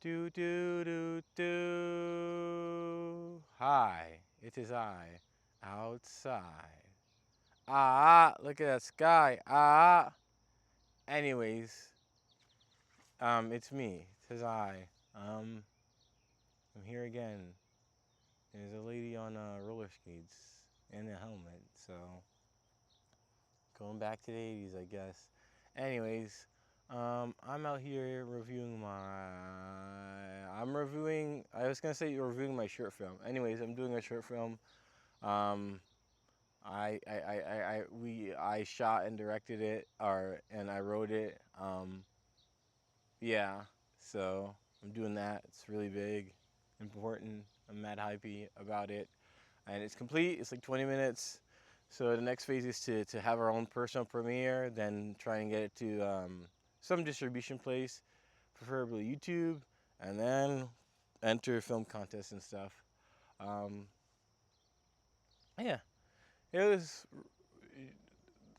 Do do do do. Hi, it is I, outside. Look at that sky. Anyways, it's me. It is I. Um, I'm here again. There's a lady on roller skates and a helmet. So going back to the 80s, I guess. Anyways, I'm out here reviewing my. I'm reviewing. I was gonna say you're reviewing my short film. Anyways, I'm doing a short film. Um, I shot and directed it, and I wrote it. Yeah. So I'm doing that. It's really big, important. I'm mad hypey about it, and it's complete. It's like 20 minutes. So the next phase is to have our own personal premiere, then try and get it to some distribution place, preferably YouTube, and then enter film contests and stuff. Um, yeah, it was.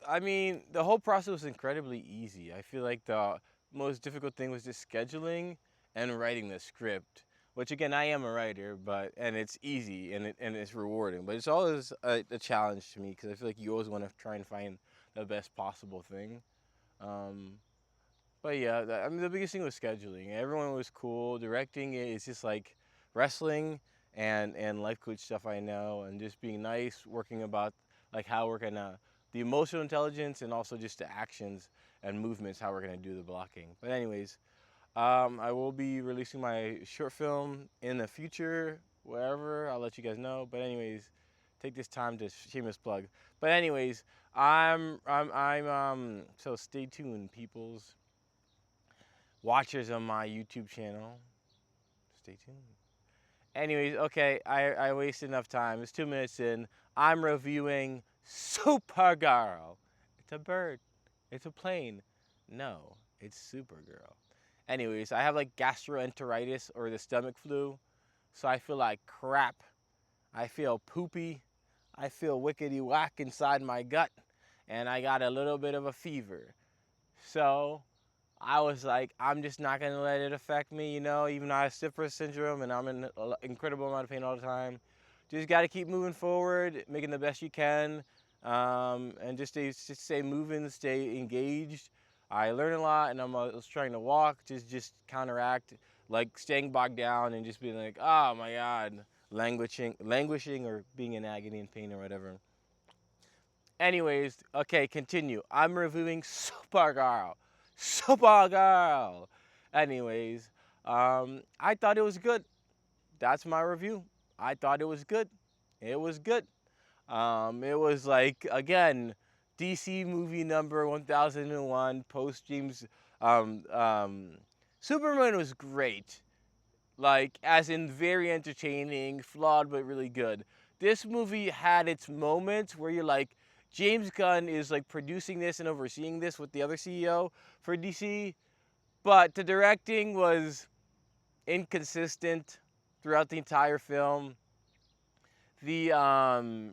I mean, the whole process was incredibly easy. I feel like the most difficult thing was just scheduling and writing the script. Which again, I am a writer, but and it's easy and it's rewarding. But it's always a challenge to me because I feel like you always want to try and find the best possible thing. Um, but yeah, I mean, the biggest thing was scheduling. Everyone was cool. Directing it is just like wrestling and life coach stuff I know, and just being nice, working about like how we're gonna the emotional intelligence and also just the actions and movements, how we're gonna do the blocking. But anyways, I will be releasing my short film in the future, wherever. I'll let you guys know. But anyways, take this time to shameless plug. But anyways, so stay tuned, peoples, watchers on my YouTube channel. Stay tuned. Anyways, okay, I wasted enough time. It's 2 minutes in. I'm reviewing Supergirl. It's a bird. It's a plane. No, it's Supergirl. Anyways, I have like gastroenteritis or the stomach flu, so I feel like crap. I feel poopy. I feel wickety whack inside my gut, and I got a little bit of a fever. So I was like, I'm just not gonna let it affect me, even though I have Stiffers syndrome and I'm in an incredible amount of pain all the time. Just got to keep moving forward, making the best you can, and just stay moving, stay engaged. I learned a lot, and I was trying to walk, just counteract, like staying bogged down and just being like, oh my God, languishing or being in agony and pain or whatever. Anyways, okay, continue. I'm reviewing Supergirl. Supergirl. Anyways, I thought it was good. That's my review. I thought it was good. It was good. It was like again, DC movie number 1001 post James. Um, um, Superman was great. Like as in very entertaining, flawed but really good. This movie had its moments where you're like, James Gunn is like producing this and overseeing this with the other CEO for DC, but the directing was inconsistent throughout the entire film. The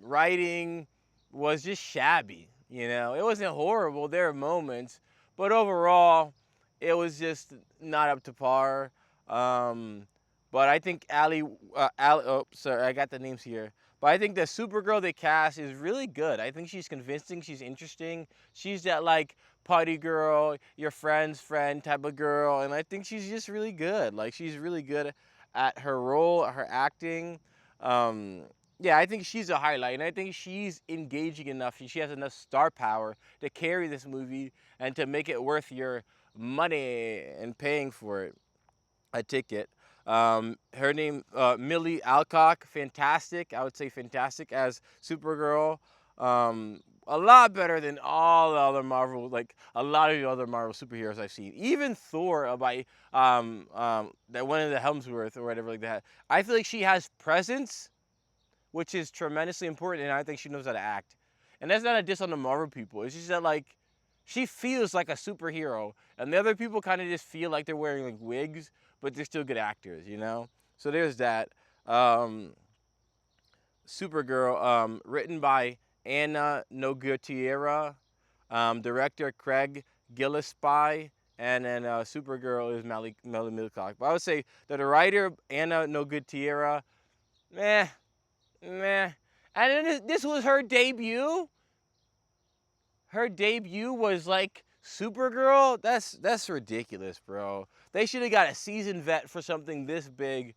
writing was just shabby. It wasn't horrible. There were moments, but overall, it was just not up to par. Um, but I think oh, sorry, I got the names here. But I think the Supergirl they cast is really good. I think she's convincing. She's interesting. She's that like party girl, your friend's friend type of girl, and I think she's just really good. Like she's really good at her role, her acting. Um, yeah, I think she's a highlight, and I think she's engaging enough. She has enough star power to carry this movie and to make it worth your money and paying for it, a ticket. Her name, Millie Alcock, fantastic. I would say fantastic as Supergirl. A lot better than all the other Marvel, like a lot of the other Marvel superheroes I've seen. Even Thor by that one of the Helmsworth or whatever like that. I feel like she has presence, which is tremendously important, and I think she knows how to act. And that's not a diss on the Marvel people. It's just that like she feels like a superhero, and the other people kind of just feel like they're wearing like wigs, but they're still good actors. So there's that. Um, Supergirl, written by Anna Nogueira, director Craig Gillespie, and then Supergirl is Melly Milcock. But I would say that the writer Anna No Good Tierra, meh, meh. And then this was her debut. Her debut was like Supergirl. That's ridiculous, bro. They should have got a seasoned vet for something this big.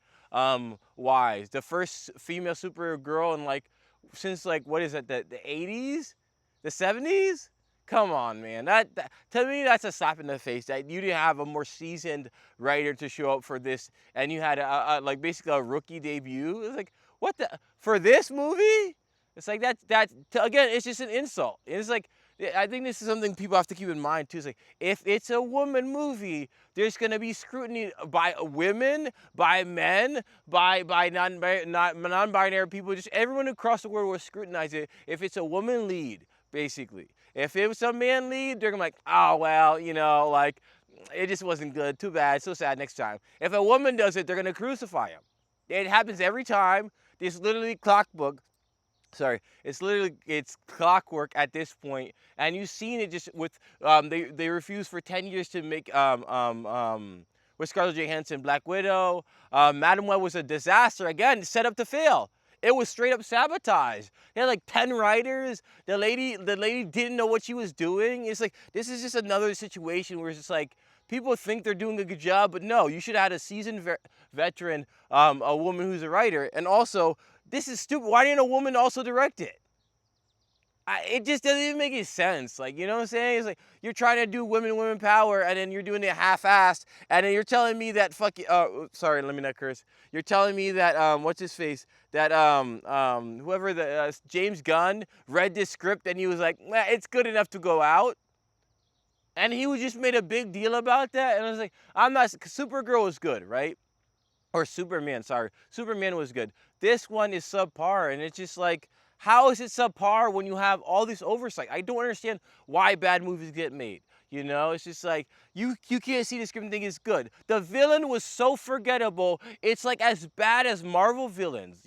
Wise, the first female Supergirl in like since like what is it, the 80s, the 70s? Come on, man. That to me that's a slap in the face that you didn't have a more seasoned writer to show up for this, and you had like basically a rookie debut. It's like what the for this movie? It's like again. It's just an insult. It's like I think this is something people have to keep in mind too. It's like if it's a woman movie, there's gonna be scrutiny by women, by men, by non-binary people. Just everyone across the world will scrutinize it if it's a woman lead, basically. If it was a man lead, they're gonna be like, oh well, like it just wasn't good. Too bad. So sad. Next time. If a woman does it, they're gonna crucify him. It happens every time. This literally clockbook. Sorry, it's clockwork at this point, and you've seen it just with they refused for 10 years to make with Scarlett Johansson Black Widow. Madam Web was a disaster again, set up to fail. It was straight up sabotage. They had like 10 writers. The lady didn't know what she was doing. It's like this is just another situation where it's just like people think they're doing a good job, but no, you should have had a seasoned veteran, a woman who's a writer, and also. This is stupid. Why didn't a woman also direct it? It just doesn't even make any sense. Like, you know what I'm saying? It's like you're trying to do women power, and then you're doing it half-assed, and then you're telling me that sorry, let me not curse. You're telling me that what's his face? That whoever the James Gunn read this script and he was like, nah, it's good enough to go out. And he just made a big deal about that, and I was like, I'm not. Supergirl was good, right? Or Superman, sorry. Superman was good. This one is subpar, and it's just like, how is it subpar when you have all this oversight? I don't understand why bad movies get made. It's just like, you can't see the script and think it's good. The villain was so forgettable, it's like as bad as Marvel villains,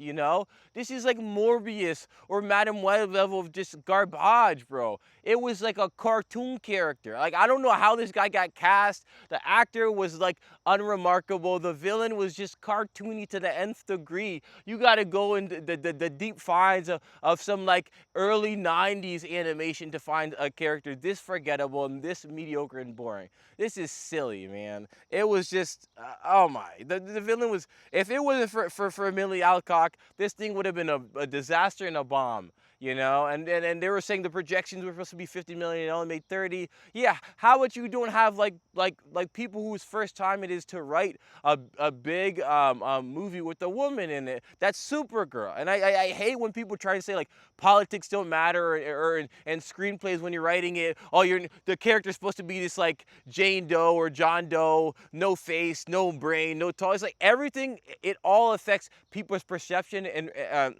This is like Morbius or Madam Web level of just garbage, bro. It was like a cartoon character. Like, I don't know how this guy got cast. The actor was like unremarkable. The villain was just cartoony to the nth degree. You gotta go into the deep finds of some like early 90s animation to find a character this forgettable and this mediocre and boring. This is silly, man. It was just, oh my. The villain was, if it wasn't for Millie Alcock, this thing would have been a disaster and a bomb. And they were saying the projections were supposed to be 50 million, it only made 30. Yeah, how about you don't have like people whose first time it is to write a big movie with a woman in it? That's Supergirl. And I hate when people try to say like politics don't matter or and screenplays when you're writing it. Oh, the character's supposed to be this like Jane Doe or John Doe, no face, no brain, no toe. It's like everything. It all affects people's perception and.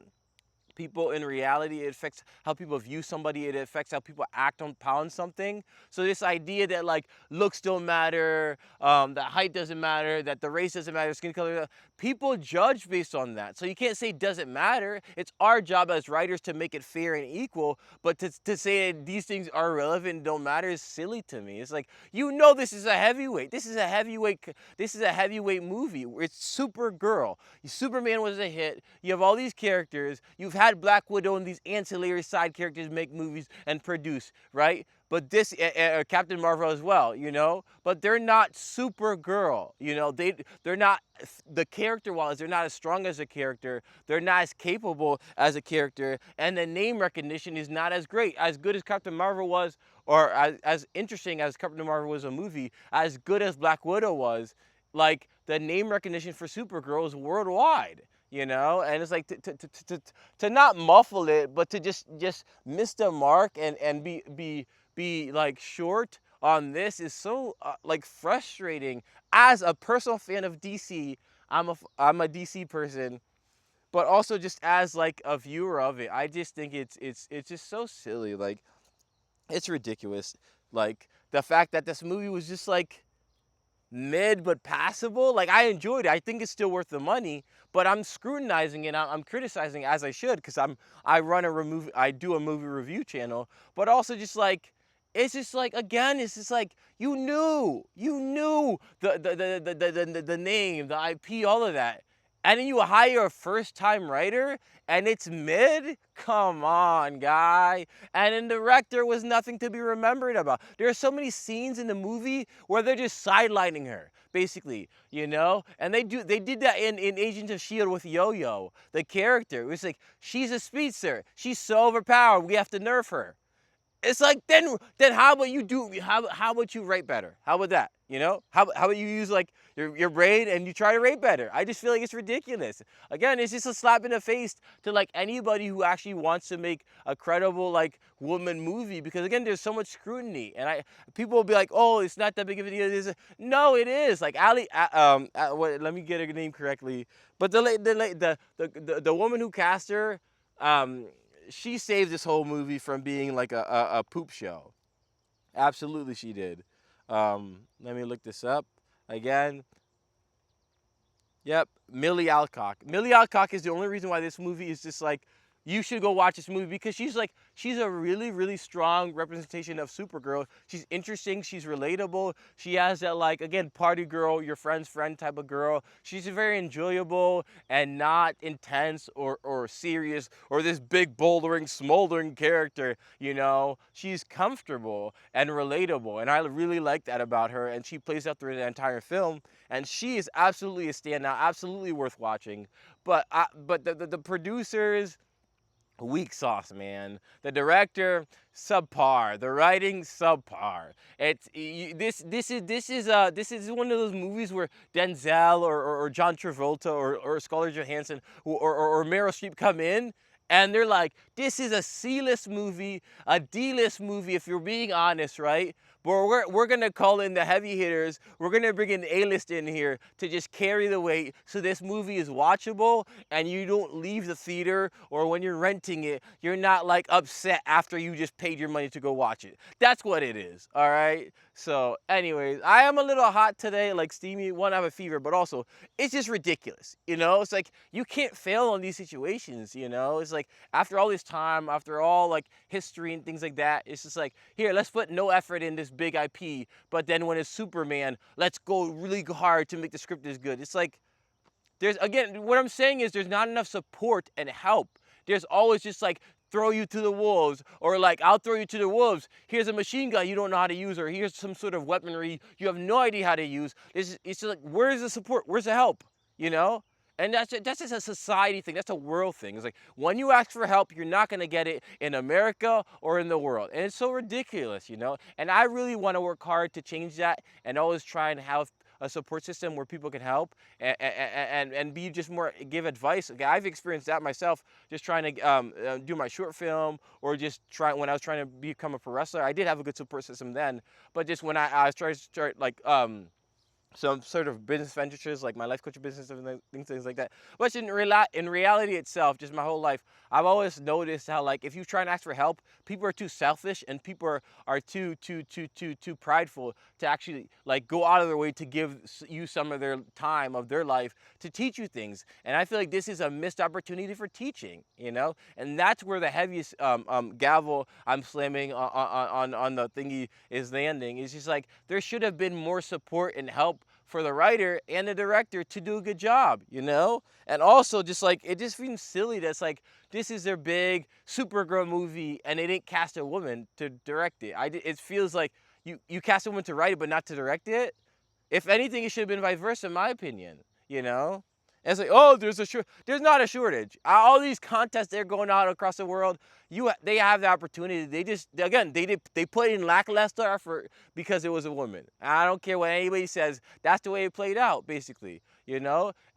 People in reality, it affects how people view somebody, it affects how people act upon something. So this idea that like looks don't matter, that height doesn't matter, that the race doesn't matter, skin color, people judge based on that. So you can't say it doesn't matter. It's our job as writers to make it fair and equal, but to say that these things are irrelevant and don't matter is silly to me. It's like, this is a heavyweight. This is a heavyweight movie. It's Supergirl. Superman was a hit. You have all these characters. You've had Black Widow and these ancillary side characters make movies and produce, right? But this, Captain Marvel as well, But they're not Supergirl, They're not, the character-wise, they're not as strong as a character. They're not as capable as a character. And the name recognition is not as great. As good as Captain Marvel was, or as interesting as Captain Marvel was a movie, as good as Black Widow was, like, the name recognition for Supergirl is worldwide. And it's like to not muffle it, but to just miss the mark and be like short on this is so like frustrating. As a personal fan of DC, I'm a DC person, but also just as like a viewer of it, I just think it's just so silly. Like, it's ridiculous. Like, the fact that this movie was just like mid but passable. Like, I enjoyed it. I think it's still worth the money, but I'm scrutinizing it. I'm criticizing it as I should, because I do a movie review channel. But also just like, it's just like, again, it's just like you knew the name, the IP, all of that, and then you hire a first time writer and it's mid. Come on, guy. And then the director was nothing to be remembered about. There are so many scenes in the movie where they're just sidelining her, basically, and they did that in Agents of Shield with Yo-Yo, the character. It was like, she's a speedster, she's so overpowered, we have to nerf her. It's like, then how about you write better? How about that? How about you use like your brain and you try to rate better? I just feel like it's ridiculous. Again, it's just a slap in the face to like anybody who actually wants to make a credible like woman movie, because again, there's so much scrutiny, and people will be like, oh, it's not that big of a deal. No, it is. Like let me get her name correctly, but the woman who cast her, um she saved this whole movie from being like a poop show. Absolutely, she did. Let me look this up again. Yep, Millie Alcock. Millie Alcock is the only reason why this movie is just like, you should go watch this movie, because she's a really, really strong representation of Supergirl. She's interesting, she's relatable. She has that, like, again, party girl, your friend's friend type of girl. She's very enjoyable and not intense or serious or this big bouldering, smoldering character, She's comfortable and relatable, and I really like that about her, and she plays out through the entire film, and she is absolutely a standout, absolutely worth watching. But the producers, weak sauce, man. The director, subpar. The writing, subpar. This is one of those movies where Denzel or John Travolta or Scarlett Johansson or Meryl Streep come in, and they're like, this is a C-list movie, a D-list movie, if you're being honest, right? But we're gonna call in the heavy hitters. We're gonna bring in A-list in here to just carry the weight, so this movie is watchable and you don't leave the theater, or when you're renting it, you're not like upset after you just paid your money to go watch it. That's what it is, all right? So anyways, I am a little hot today, like steamy. One, I have a fever, but also it's just ridiculous. It's like, you can't fail in these situations. It's like, after all this time, after all like history and things like that, it's just like, here, let's put no effort in this big IP, but then when it's Superman, let's go really hard to make the script as good. It's like, what I'm saying is, there's not enough support and help. There's always just like, throw you to the wolves, or like, I'll throw you to the wolves. Here's a machine gun you don't know how to use, or here's some sort of weaponry you have no idea how to use. It's just like, where's the support? Where's the help? And that's just a society thing. That's a world thing. It's like, when you ask for help, you're not going to get it in America or in the world. And it's so ridiculous. And I really want to work hard to change that, and always try and have a support system where people can help and be just more, give advice. Okay, I've experienced that myself, just trying to do my short film, or just when I was trying to become a pro wrestler. I did have a good support system then, but just when I was trying to start like some sort of business ventures, like my life coaching business and things like that. But in reality itself, just my whole life, I've always noticed how, like, if you try and ask for help, people are too selfish, and people are too prideful to actually like go out of their way to give you some of their time of their life to teach you things. And I feel like this is a missed opportunity for teaching, and that's where the heaviest gavel I'm slamming on the thingy is landing. It's just like, there should have been more support and help for the writer and the director to do a good job, And also, just like, it just seems silly that's like, this is their big Supergirl movie and they didn't cast a woman to direct it. It feels like you cast a woman to write it but not to direct it. If anything, it should have been vice versa, in my opinion. And it's like, oh, there's not a shortage. All these contests they're going out across the world, they have the opportunity. They put in lackluster effort because it was a woman. I don't care what anybody says. That's the way it played out, basically. And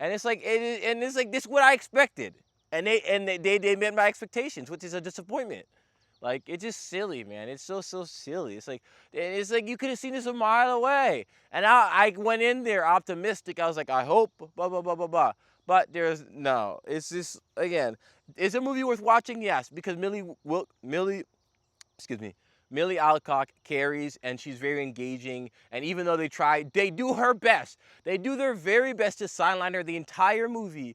it's like, this is what I expected, and they met my expectations, which is a disappointment. Like, it's just silly, man. It's so silly. It's like you could have seen this a mile away. And I went in there optimistic. I was like, I hope, blah, blah, blah, blah, blah. But no. It's just, again, is a movie worth watching? Yes, because Millie Alcock carries, and she's very engaging. And even though they do her best. They do their very best to sideline her the entire movie.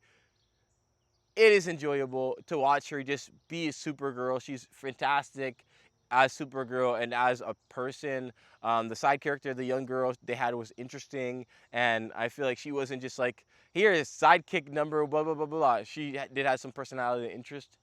It is enjoyable to watch her just be a Supergirl. She's fantastic. as Supergirl and as a person. The side character, the young girl they had was interesting, and I feel like she wasn't just like, here is sidekick number blah blah blah blah. She did have some personality and interest.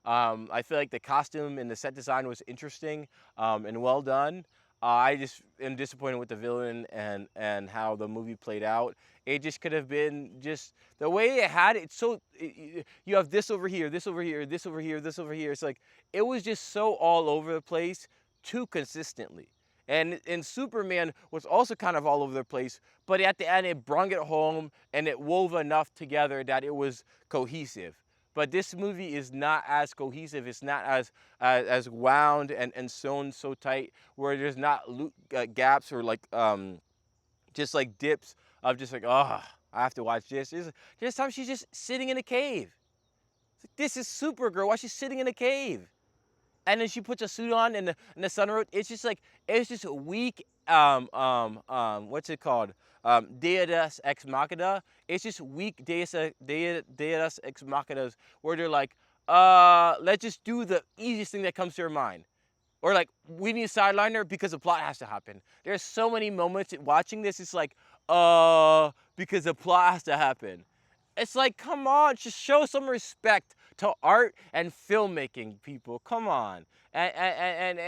I feel like the costume and the set design was interesting and well done. I just am disappointed with the villain and how the movie played out. It just could have been just the way it had it. So you have this over here, this over here, this over here, this over here. It's like it was just so all over the place too consistently. And Superman was also kind of all over the place, but at the end it brung it home and it wove enough together that it was cohesive. But this movie is not as cohesive. It's not as wound and sewn so tight where there's not gaps or like just like dips of just like, oh, I have to watch this. There's times she's just sitting in a cave. It's like, this is Supergirl. Why is she sitting in a cave? And then she puts a suit on and the sun rose. It's just like it's just a weak what's it called? Deus ex machina. It's just weak Deus ex machinas where they're like, let's just do the easiest thing that comes to your mind. Or like, we need to sideline her because the plot has to happen. There's so many moments watching this, it's like, because the plot has to happen. It's like, come on, just show some respect to art and filmmaking, people. Come on. And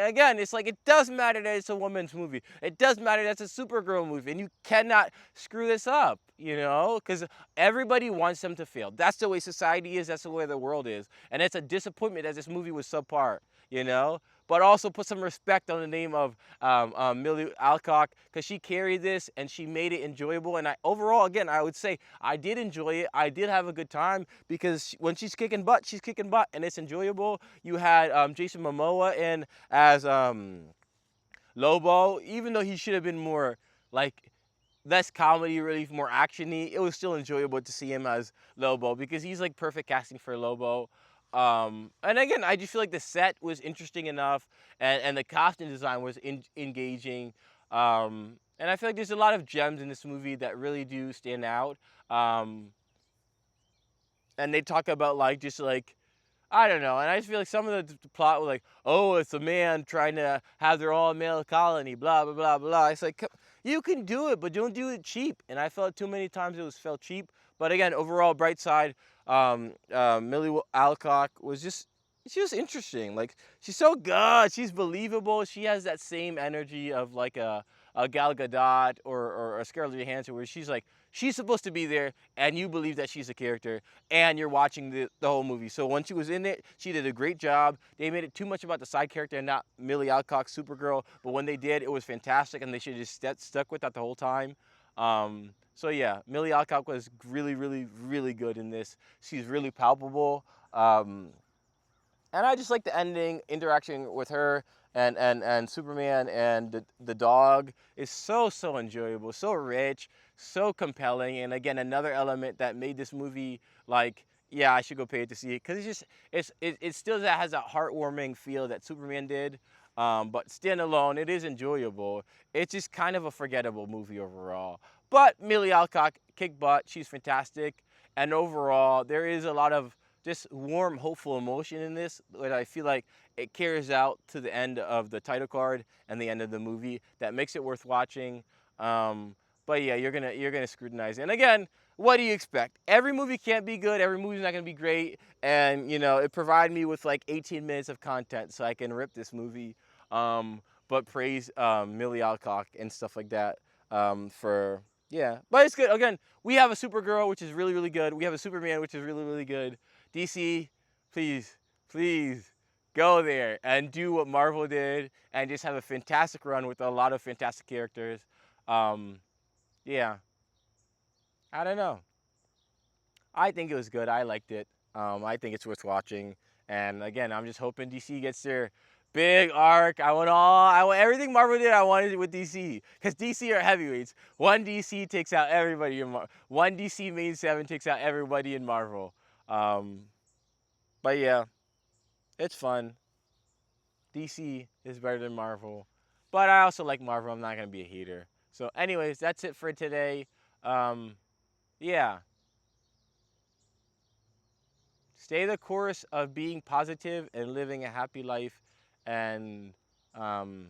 again, it's like, it does matter that it's a woman's movie. It does matter that it's a Supergirl movie. And you cannot screw this up, you know? Because everybody wants them to fail. That's the way society is. That's the way the world is. And it's a disappointment that this movie was subpar, you know? But also put some respect on the name of Millie Alcock, because she carried this and she made it enjoyable. And overall, again, I would say I did enjoy it. I did have a good time because when she's kicking butt, and it's enjoyable. You had Jason Momoa in as Lobo, even though he should have been more like less comedy relief, more actiony. It was still enjoyable to see him as Lobo because he's like perfect casting for Lobo. And again, I just feel like the set was interesting enough, and the costume design was engaging. And I feel like there's a lot of gems in this movie that really do stand out. Um, and they talk about like just like I don't know, and I just feel like some of the plot was like, oh, it's a man trying to have their all male colony, blah blah blah blah. It's like you can do it, but don't do it cheap. And I felt too many times it was felt cheap. But again, overall, bright side, Millie Alcock was just she was interesting. Like she's so good, she's believable. She has that same energy of like a Gal Gadot or a Scarlett Johansson, where she's like she's supposed to be there, and you believe that she's a character, and you're watching the whole movie. So when she was in it, she did a great job. They made it too much about the side character and not Millie Alcock's Supergirl, but when they did, it was fantastic, and they should have just stuck with that the whole time. So yeah, Millie Alcock was really, really, really good in this. She's really palpable. And I just like the ending interaction with her and Superman and the dog is so enjoyable, so rich, so compelling, and again another element that made this movie like yeah I should go pay it to see it because it's just it still has that heartwarming feel that Superman did, but standalone it is enjoyable. It's just kind of a forgettable movie overall. But Millie Alcock kick butt, she's fantastic, and overall there is a lot of just warm, hopeful emotion in this, but I feel like it carries out to the end of the title card and the end of the movie. That makes it worth watching. But yeah, you're gonna scrutinize it. And again, what do you expect? Every movie can't be good. Every movie's not gonna be great. And you know, it provided me with like 18 minutes of content, so I can rip this movie. But praise Millie Alcock and stuff like that for yeah. But it's good. Again, we have a Supergirl, which is really really good. We have a Superman, which is really really good. DC, please, please go there and do what Marvel did and just have a fantastic run with a lot of fantastic characters. Yeah, I don't know. I think it was good. I liked it. I think it's worth watching. And again, I'm just hoping DC gets their big arc. I want everything Marvel did. I wanted it with DC because DC are heavyweights. One DC takes out everybody in one DC main seven takes out everybody in Marvel. Um, but yeah, it's fun. DC is better than Marvel, but I also like Marvel. I'm not gonna be a hater. So, anyways, that's it for today. Um, yeah, stay the course of being positive and living a happy life. and um,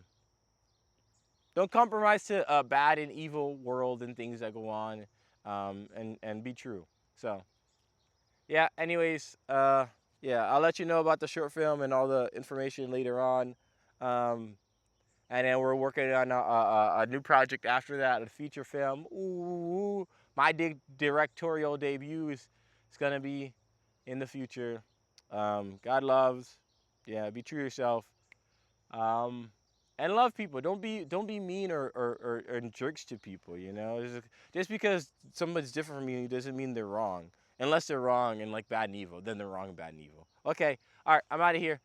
don't compromise to a bad and evil world and things that go on, and be true. So yeah. Anyways, yeah, I'll let you know about the short film and all the information later on. Um, and then we're working on a new project after that, a feature film. Ooh, my directorial debut is gonna be in the future. God loves. Yeah, be true to yourself. Um, and love people. Don't be mean or jerks to people. You know, just because somebody's different from you doesn't mean they're wrong. Unless they're wrong and like bad and evil, then they're wrong and bad and evil. Okay, all right, I'm out of here.